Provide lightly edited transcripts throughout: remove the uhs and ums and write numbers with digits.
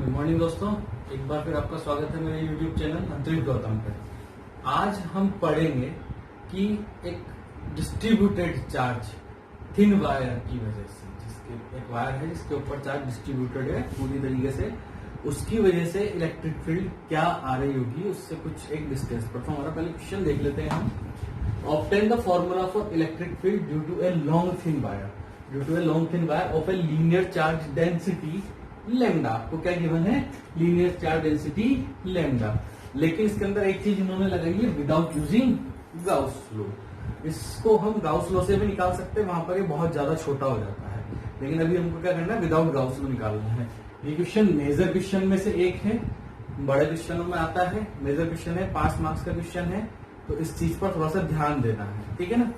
Good morning दोस्तों, एक बार फिर आपका स्वागत है मेरे YouTube चैनल अंतरिक्ष गौतम पे। आज हम पढ़ेंगे कि एक डिस्ट्रीब्यूटेड चार्ज थिन वायर की वजह से, जिसके एक वायर है जिसके ऊपर चार्ज डिस्ट्रीब्यूटेड है पूरी तरीके से, उसकी वजह से इलेक्ट्रिक फील्ड क्या आ रही होगी, उससे कुछ एक डिस्टेंस पर। तो हमारा पहले क्वेश्चन देख लेते हैं हम। Obtain the formula for electric field due to a long thin wire of a linear charge density lambda. आपको क्या गिवन है? Linear charge density lambda. लेकिन इसके अंदर एक चीज इन्होंने लगाई है, विदाउट यूजिंग गाउस लॉ। इसको हम गाउस लॉ से भी निकाल सकते हैं, वहां पर ये बहुत ज्यादा छोटा हो जाता है। लेकिन अभी हमको क्या करना है, विदाउट गाउस लॉ निकालना है। ये क्वेश्चन मेजर क्वेश्चन में से एक है, बड़े क्वेश्चनों में आता है। मेजर क्वेश्चन है, 5 मार्क्स का क्वेश्चन है, तो इस चीज पर थोड़ा सा ध्यान देना है, ठीक है ना।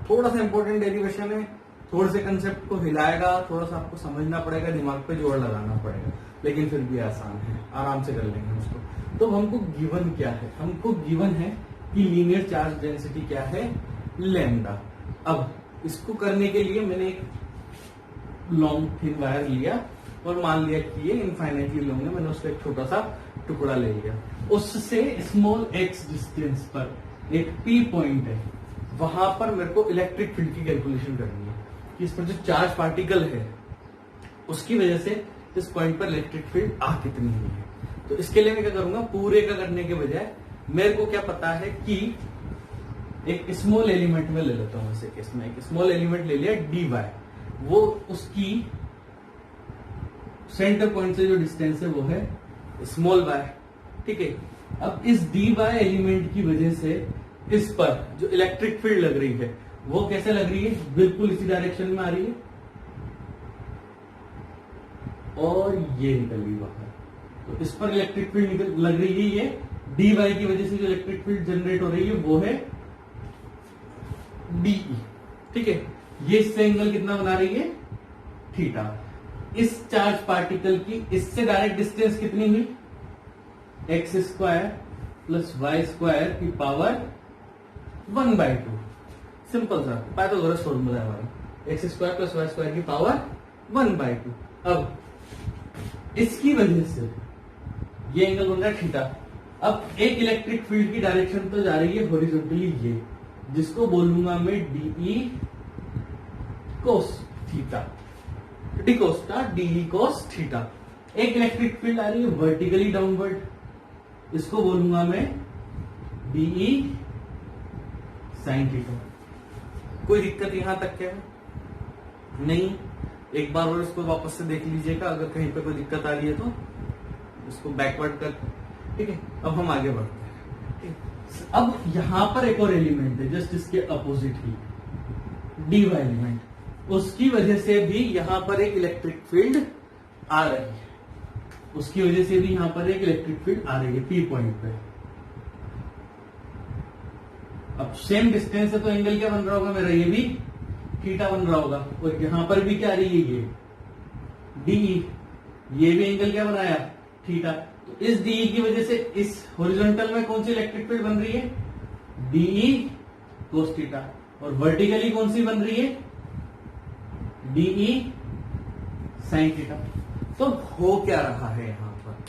थोड़ा सा इंपॉर्टेंट डेरिवेशन है, थोड़े से कंसेप्ट को हिलाएगा, थोड़ा सा आपको समझना पड़ेगा, दिमाग पे जोर लगाना पड़ेगा, लेकिन फिर भी आसान है, आराम से कर लेंगे उसको। तो हमको गिवन क्या है? हमको गिवन है कि लीनियर चार्ज डेंसिटी क्या है? लैम्डा। अब इसको करने के लिए मैंने एक लॉन्ग थिन वायर लिया और मान लिया कि ये इनफाइनाइटली लॉन्ग है। मैंने उसका एक छोटा सा टुकड़ा ले लिया, उससे स्मॉल एक्स डिस्टेंस पर एक पी पॉइंट है, वहां पर मेरे को इलेक्ट्रिक फील्ड की कैलकुलेशन करनी है कि इस पर जो चार्ज पार्टिकल है उसकी वजह से इस पॉइंट पर इलेक्ट्रिक फील्ड आ कितनी हुई है। तो इसके लिए मैं क्या करूंगा, पूरे का करने के बजाय मेरे को क्या पता है कि एक स्मॉल एलिमेंट में ले लेता हूं। इसे इसमें एक स्मॉल एलिमेंट ले लिया डी वाई, वो उसकी सेंटर पॉइंट से जो डिस्टेंस है वो है स्मॉल वाई, ठीक है। अब इस डी वाई एलिमेंट की वजह से इस पर जो इलेक्ट्रिक फील्ड लग रही है वो कैसे लग रही है? बिल्कुल इसी डायरेक्शन में आ रही है और ये निकल गई बाहर। तो इस पर इलेक्ट्रिक फील्ड लग रही है, ये डी वाई की वजह से जो इलेक्ट्रिक फील्ड जनरेट हो रही है वो है डीई, ठीक है। ये इससे एंगल कितना बना रही है? थीटा। इस चार्ज पार्टिकल की इससे डायरेक्ट डिस्टेंस कितनी हुई? X square plus Y square की पावर 1/2। सिंपल सा पाइथागोरस फॉर्मूला है हमारा, X square plus Y square की पावर 1/2। अब इसकी वजह से ये एंगल बन रहा है थीटा। अब एक इलेक्ट्रिक फील्ड की डायरेक्शन तो जा रही है हॉरिजॉन्टली, ये जिसको बोलूंगा मैं DE cos theta, D cos theta DE cos theta. एक इलेक्ट्रिक फील्ड आ रही है वर्टिकली डाउनवर्ड, इसको बोलूंगा मैं डीई साइन थीटा। कोई दिक्कत यहां तक क्या है? नहीं। एक बार और इसको वापस से देख लीजिएगा, अगर कहीं पे कोई दिक्कत आ रही है तो इसको बैकवर्ड कर, ठीक है। अब हम आगे बढ़ते हैं। अब यहां पर एक और एलिमेंट है जस्ट इसके अपोजिट ही, डी वाई एलिमेंट, उसकी वजह से भी यहां पर एक इलेक्ट्रिक फील्ड आ रही है, उसकी वजह से भी यहां पर एक इलेक्ट्रिक फील्ड आ रही है पी पॉइंट पे। अब सेम डिस्टेंस है तो एंगल क्या बन रहा होगा मेरा? ये भी थीटा बन रहा होगा। और यहां पर भी क्या आ रही है? ये डीई, ये भी एंगल क्या बनाया? थीटा। तो इस डीई की वजह से इस हॉरिजॉन्टल में कौन सी इलेक्ट्रिक फील्ड बन रही है? D e cos theta. और वर्टिकली कौन सी बन रही है? D e sine theta. तो हो क्या रहा है यहां पर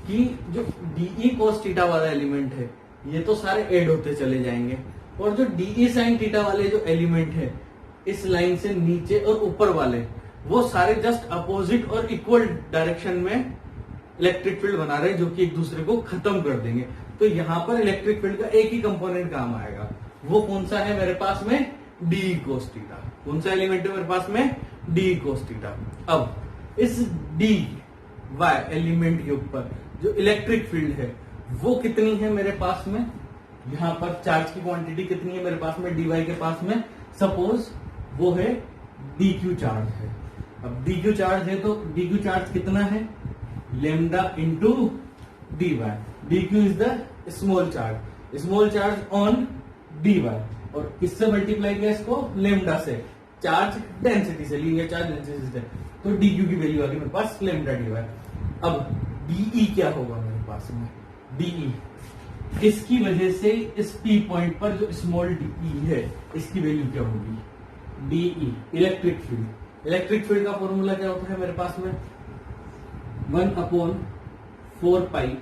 कि जो डीई कोस थीटा वाला एलिमेंट है ये तो सारे ऐड होते चले जाएंगे, और जो डीई साइन थीटा वाले जो एलिमेंट है इस लाइन से नीचे और ऊपर वाले, वो सारे जस्ट अपोजिट और इक्वल डायरेक्शन में इलेक्ट्रिक फील्ड बना रहे हैं, जो कि एक दूसरे को खत्म कर देंगे। तो यहां पर इलेक्ट्रिक फील्ड का एक ही कंपोनेंट काम आएगा, वो कौन सा है मेरे पास में? D cos theta. कौन सा एलिमेंट है मेरे पास में? D cos theta. अब इस डी वाई एलिमेंट के ऊपर जो इलेक्ट्रिक फील्ड है वो कितनी है मेरे पास में? यहां पर चार्ज की क्वांटिटी कितनी है मेरे पास में? डी वाई के पास में सपोज वो है डी क्यू चार्ज है। अब डी क्यू चार्ज है तो डी क्यू चार्ज कितना है? Lambda into d y. D q is the small charge on d y, और किससे मल्टीप्लाई किया इसको? लेमडा से, चार्ज डेंसिटी से, लीनियर चार्ज डेंसिटी से। तो डी क्यू की वैल्यू आ गई मेरे पास लेमडा डी वाई। अब डीई क्या होगा मेरे पास में? डीई इसकी वजह से इस पी पॉइंट पर जो स्मॉल डीई है इसकी वैल्यू क्या होगी? D e electric field. Electric field का फॉर्मूला क्या होता है मेरे पास में? 1/4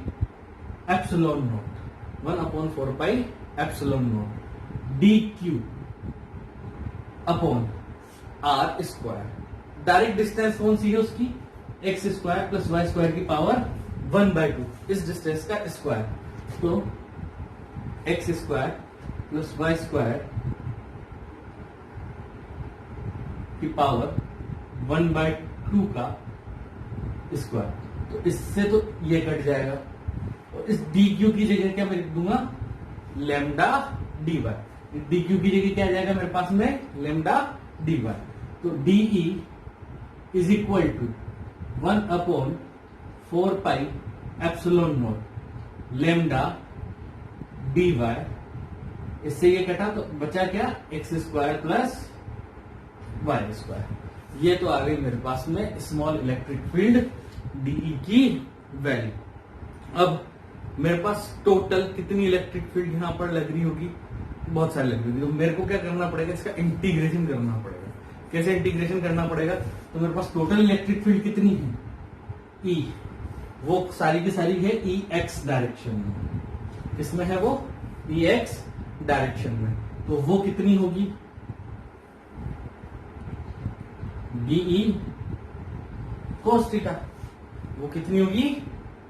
epsilon naught, 1/4 epsilon naught dq upon r square. Direct distance कौन सी है उसकी, x square plus Y square की पावर 1/2, इस डिस्टेंस का स्क्वायर। तो x square plus Y square की पावर 1/2 का स्क्वायर। तो इससे तो ये कट जाएगा और इस dq की जगह क्या मैं लिख दूंगा, लैम्डा dy। dq की जगह क्या आ जाएगा मेरे पास में, लैम्डा dy। तो de is equal to 1/4 epsilon naught lambda dy। इससे ये कटा तो बचा क्या, x square plus Y square. ये तो आ गई मेरे पास में स्मॉल इलेक्ट्रिक फील्ड डीई की वैल्यू। अब मेरे पास टोटल कितनी इलेक्ट्रिक फील्ड यहां पर लग रही होगी, बहुत सारी लग रही होगी। तो मेरे को क्या करना पड़ेगा, इसका इंटीग्रेशन करना पड़ेगा। कैसे इंटीग्रेशन करना पड़ेगा, तो मेरे पास टोटल इलेक्ट्रिक फील्ड कितनी है, ई, वो सारी की सारी है ई एक्स डायरेक्शन में। किसमें है वो, ई एक्स डायरेक्शन में। तो वो कितनी होगी, डीई कोस थीटा। वो कितनी होगी,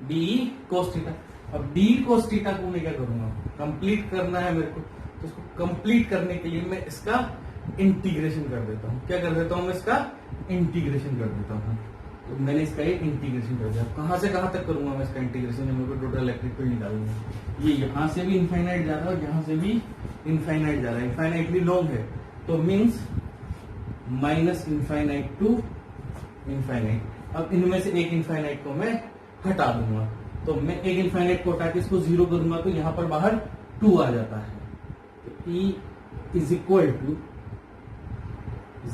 डीई कोस थीटा। अब डी कोस थीटा को मैं क्या करूंगा, कंप्लीट करना है मेरे को। तो इसको कंप्लीट करने के लिए मैं इसका इंटीग्रेशन कर देता हूं। क्या कर देता हूं मैं, इसका इंटीग्रेशन कर देता हूं। तो मैंने इसका ये इंटीग्रेशन कर दिया। कहां से कहां तक करूंगा मैं इसका इंटीग्रेशन, जब मेरे को टोटल इलेक्ट्रिक फील्ड निकालनी है। ये यहां से भी इनफाइनाइट जा रहा है और यहां से भी इनफाइनाइट जा रहा है, इनफाइनाइटली लॉन्ग है। तो means minus infinite to infinite. अब इनमें से एक इनफाइनाइट को मैं हटा दूंगा। तो मैं एक इनफाइनाइट को हटा के इसको 0 करूंगा तो यहां पर बाहर 2 आ जाता है। तो E is equal to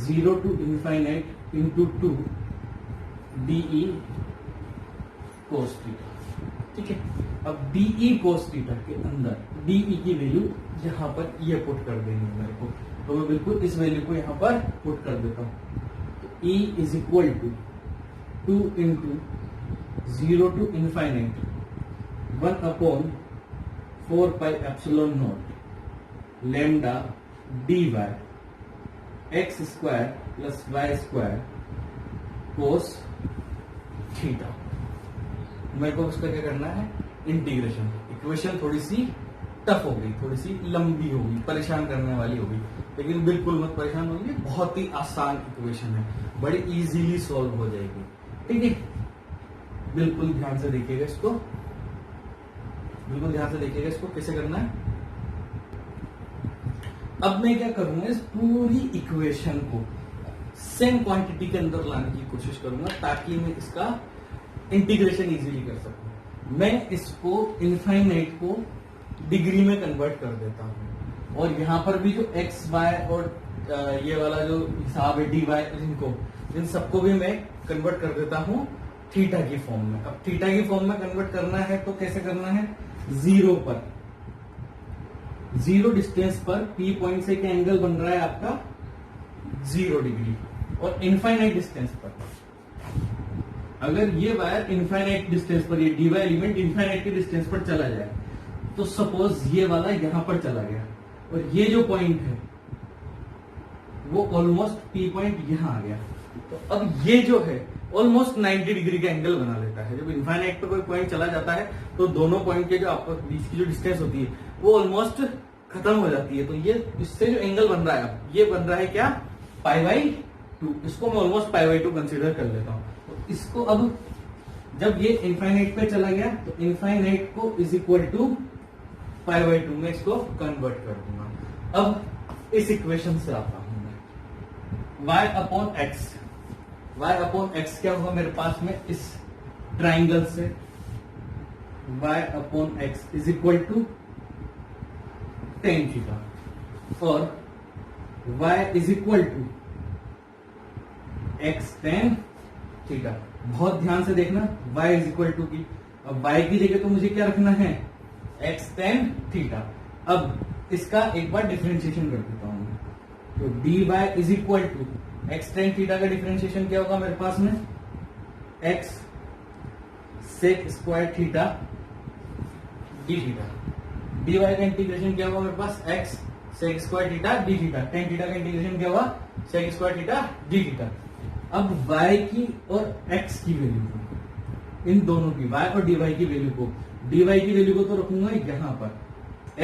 0 to infinite into 2 d e cos theta. ठीक है, अब डीई कोस थीटा के अंदर डीई की वैल्यू यहां पर ये पुट कर देंगे मेरे को। तो मैं बिल्कुल इस वैल्यू को यहां पर पुट कर देता हूं। तो E is equal to 2 into 0 to infinite 1/4 epsilon naught lambda dy x square plus Y square cos theta. मेरे को उसका क्या करना है, इंटीग्रेशन। इक्वेशन थोड़ी सी टफ हो गई, थोड़ी सी लंबी होगी, परेशान करने वाली होगी, लेकिन बिल्कुल मत परेशान होगी। बहुत ही आसान इक्वेशन है, बड़ी इजीली सॉल्व हो जाएगी। ठीक है, बिल्कुल ध्यान से देखिएगा इसको, बिल्कुल ध्यान से देखिएगा इसको कैसे करना है। अब मैं क्या करूंगा, इस पूरी इक्वेशन को सेम क्वांटिटी के अंदर लाने की कोशिश करूंगा ताकि मैं इसका इंटीग्रेशन इजीली कर सकूं। मैं इसको इनफाइनाइट को डिग्री में कन्वर्ट कर देता हूं और यहां पर भी जो एक्स वाई और ये वाला जो हिसाब है डी वाई, इनको इन सबको भी मैं कन्वर्ट कर देता हूं थीटा की फॉर्म में। अब थीटा की फॉर्म में कन्वर्ट करना है तो कैसे करना है, 0 पर, 0 डिस्टेंस पर पी पॉइंट से क्या एंगल बन रहा है आपका 0 डिग्री, और इनफाइनाइट डिस्टेंस पर अगर ये वायर इनफाइनाइट डिस्टेंस पर, ये डी वाई एलिमेंट इनफाइनाइट के डिस्टेंस पर चला जाए, तो सपोज ये वाला यहां पर चला गया और ये जो पॉइंट है वो ऑलमोस्ट पी पॉइंट यहां आ गया, तो अब ये जो है ऑलमोस्ट 90 डिग्री का एंगल बना लेता है। जब इनफाइनाइट पर कोई पॉइंट चला जाता है तो दोनों पॉइंट के जो आपस बीच की जो डिस्टेंस होती है वो ऑलमोस्ट खत्म हो जाती है। तो ये इससे जो एंगल बन रहा है, ये बन रहा है क्या, π/2। इसको मैं ऑलमोस्ट π/2 कंसीडर कर लेता हूं। तो इसको अब जब ये इनफाइनाइट पे चला गया तो इनफाइनाइट को इज इक्वल टू π/2 में इसको कन्वर्ट कर दूंगा। अब इस इक्वेशन से आता हूं मैं, y/x क्या होगा मेरे पास में इस ट्राइंगल से, y/x is equal to tan theta और y is equal to x tan theta. बहुत ध्यान से देखना, y इज इक्वल टू की, अब y की जगह तो मुझे क्या रखना है, x tan थीटा। अब इसका एक बार डिफरेंशिएशन कर देता हूं, तो dy is equal to x tan theta का डिफरेंशिएशन क्या होगा मेरे पास में, x sec square theta D theta. D Y का इंटीग्रेशन क्या हुआ मेरे पास, X sec square theta D theta. Tan theta का इंटीग्रेशन क्या हुआ, sec square theta D theta. अब y की और x की वैल्यू को, इन दोनों की y और dy की वैल्यू को, dy की वैल्यू को तो रखूंगा यहाँ पर,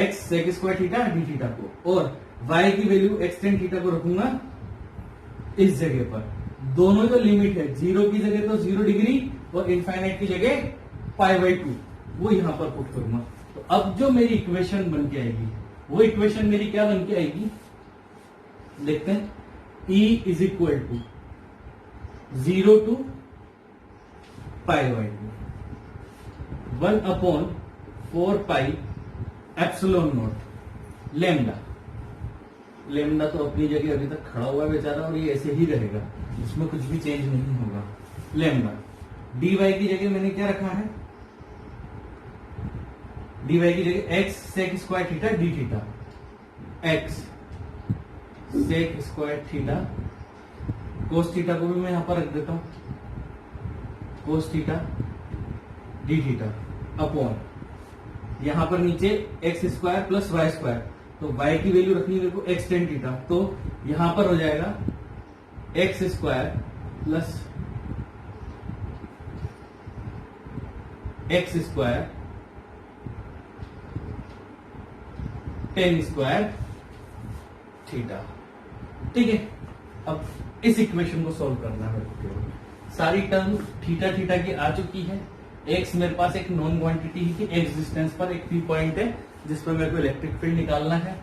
x sec square theta D theta को, और y की वैल्यू x टेन थीटा को रखूंगा इस जगह पर। दोनों जो लिमिट है, 0 की जगह तो 0 डिग्री और इनफाइनाइट की जगह π/2, वो यहां पर पुट करूंगा। तो अब जो मेरी इक्वेशन बन के आएगी, वो इक्वेशन मेरी क्या बन के आएगी, देखते हैं। E is equal to 0 to π/2 1/4 epsilon naught lambda. Lambda तो अपनी जगह अभी तक खड़ा हुआ है बेचारा, और ये ऐसे ही रहेगा, इसमें कुछ भी चेंज नहीं होगा। लैम्डा dy की जगह मैंने क्या रखा है, dy की जगह x sec square theta D theta, x sec square theta, cos theta को भी मैं यहां पर रख देता हूं, cos theta D theta upon, यहां पर नीचे x square plus Y square, तो y की वैल्यू रखनी है मेरे को x टेन थीटा, तो यहां पर हो जाएगा x square plus x square ten square theta. ठीक है, अब इस इक्वेशन को सॉल्व करना है। सारी टर्म थीटा थीटा की आ चुकी है। एक्स मेरे पास एक नॉन क्वांटिटी है कि एक्स डिस्टेंस पर एक फ्री पॉइंट है जिस पर मेरे को इलेक्ट्रिक फील्ड निकालना है।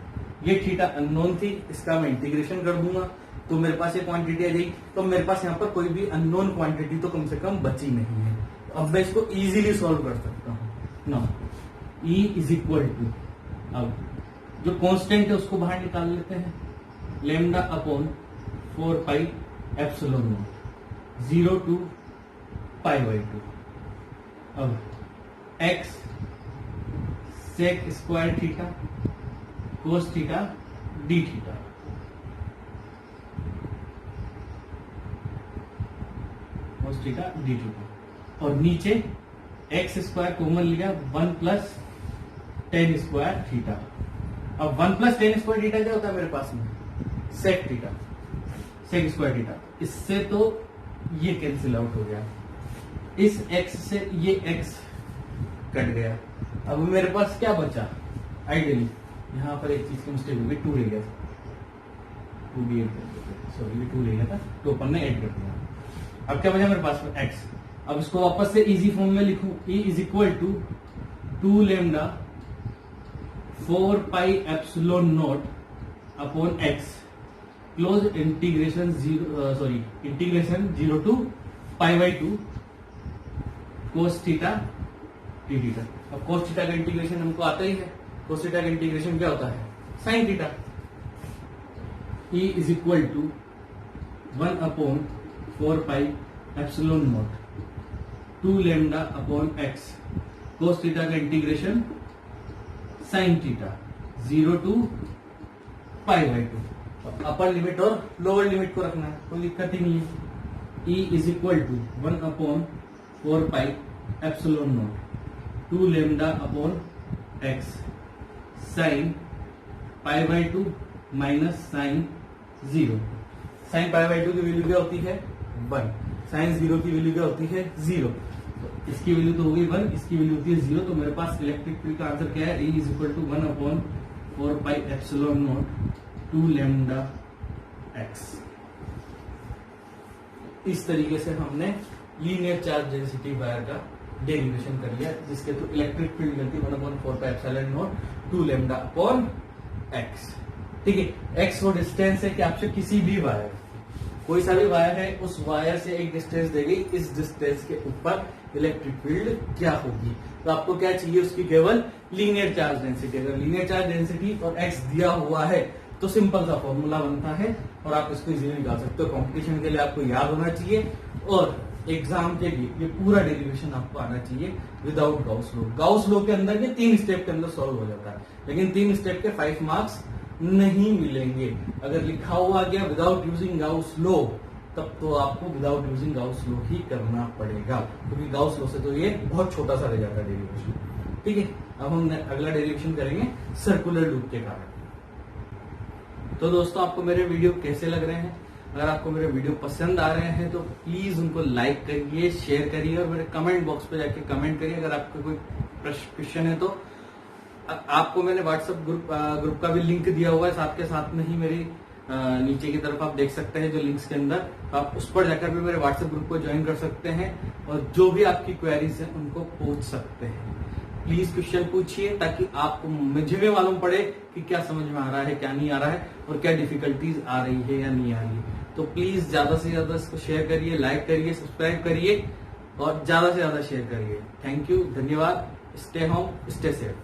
ये थीटा अननोन थी, इसका मैं इंटीग्रेशन कर दूंगा तो मेरे पास ये क्वांटिटी आ जाएगी। तो मेरे पास यहाँ पर कोई भी अननोन क्वांटिटी तो कम से कम बची नहीं है। तो अब मैं इसको इजीली सॉल्व कर सकता हूँ ना। E इज इक्वल टू, अब जो कांस्टेंट है उसको बाहर निकाल लेते हैं, lambda upon 4 epsilon naught 0 to π/2। अब x sec square theta cos theta D theta, cos theta D theta, और नीचे एक्स स्क्वायर कॉमन लिया 1 प्लस टेन स्क्वायर थीटा। अब 1 प्लस टेन स्क्वायर थीटा क्या होता है मेरे पास में, sec theta, sec square theta. इससे तो ये कैंसिल आउट हो गया, इस x से ये x कट गया। अब मेरे पास क्या बचा, आइडियली यहां पर एक चीज की मिस्टेक हो गई, 2 रह गया, 2 भी सॉरी ये 2 रह गया था, तो अपन ने ऐड कर दिया। अब क्या बचा मेरे पास में x। अब इसको वापस से इजी फॉर्म में लिखूं, E is equal to 2 lambda 4 epsilon naught upon x close integration integration 0 to π/2 cos theta D theta. अब कोस थीटा का इंटीग्रेशन हमको आता ही है, कोस थीटा का इंटीग्रेशन क्या होता है, sine theta. E is equal to 1/4 epsilon naught 2 lambda upon x cos theta का integration sine theta 0 to π/2। Upper limit और लोअर लिमिट को रखना है, कोई दिक्कत ही नहीं है। E is equal to 1/4 epsilon naught 2 lambda upon x sine π/2 minus sine 0। Sine π/2 की वैल्यू क्या होती है 1, साइन 0 की वैल्यू क्या होती है 0। तो इसकी वैल्यू तो हो गई 1, इसकी वैल्यू होती है 0। तो मेरे पास इलेक्ट्रिक फील्ड का आंसर क्या है, E is equal to 1/4 epsilon naught 2 lambda x। इस तरीके से हमने लीनियर चार्ज डेंसिटी वायर का डेरिवेशन कर लिया, जिसके थ्रू इलेक्ट्रिक फील्ड निकलती 1/4 epsilon naught 2 lambda upon x। ठीक है, x वो डिस्टेंस है कि आपसे किसी भी वायर, कोई सा भी वायर है, उस वायर से एक डिस्टेंस दी गई, इस डिस्टेंस के ऊपर इलेक्ट्रिक फील्ड क्या होगी। तो आपको क्या चाहिए, उसकी केवल लीनियर चार्ज डेंसिटी। अगर लीनियर चार्ज डेंसिटी और x दिया हुआ है तो सिंपल सा फॉर्मूला बनता है और आप इसको इजीली निकाल सकते हो। कंपटीशन के लिए आपको याद होना चाहिए और एग्जाम के लिए ये पूरा डेरिवेशन आपको आना चाहिए without Gauss law. Gauss law के अंदर ये 3 स्टेप के अंदर सॉल्व हो जाता है, लेकिन 3 स्टेप के 5 मार्क्स नहीं मिलेंगे। अगर लिखा हुआ गया विदाउट यूजिंग गाउस लॉ तब तो आपको विदाउट यूजिंग गाउस लॉ ही करना पड़ेगा, क्योंकि गाउस लॉ से तो ये बहुत छोटा सा रह जाता है डेरिवेशन। ठीक है, अब हम अगला डेरिवेशन करेंगे सर्कुलर लूप के कारण। तो दोस्तों, आपको मेरे वीडियो कैसे लग रहे हैं? अगर आपको मेरे वीडियो पसंद आ रहे हैं तो प्लीज उनको लाइक करिए, शेयर करिए और मेरे कमेंट बॉक्स पे जाके कमेंट करिए। अगर आपका कोई क्वेश्चन है तो आपको मैंने व्हाट्सएप ग्रुप का भी लिंक दिया हुआ है, साथ के साथ में ही मेरी नीचे की तरफ आप देख सकते हैं जो लिंक्स के अंदर, तो आप उस पर जाकर भी मेरे व्हाट्सएप ग्रुप को ज्वाइन कर सकते हैं और जो भी आपकी क्वेरीज है उनको पूछ सकते हैं। प्लीज क्वेश्चन पूछिए ताकि आपको मुझे भी मालूम पड़े कि क्या समझ में आ रहा है, क्या नहीं आ रहा है और क्या डिफिकल्टीज आ रही है या नहीं आ रही है। तो प्लीज ज्यादा से ज्यादा इसको शेयर करिए, लाइक करिए, सब्सक्राइब करिए और ज्यादा से ज्यादा शेयर करिए। थैंक यू, धन्यवाद। Stay home, stay safe.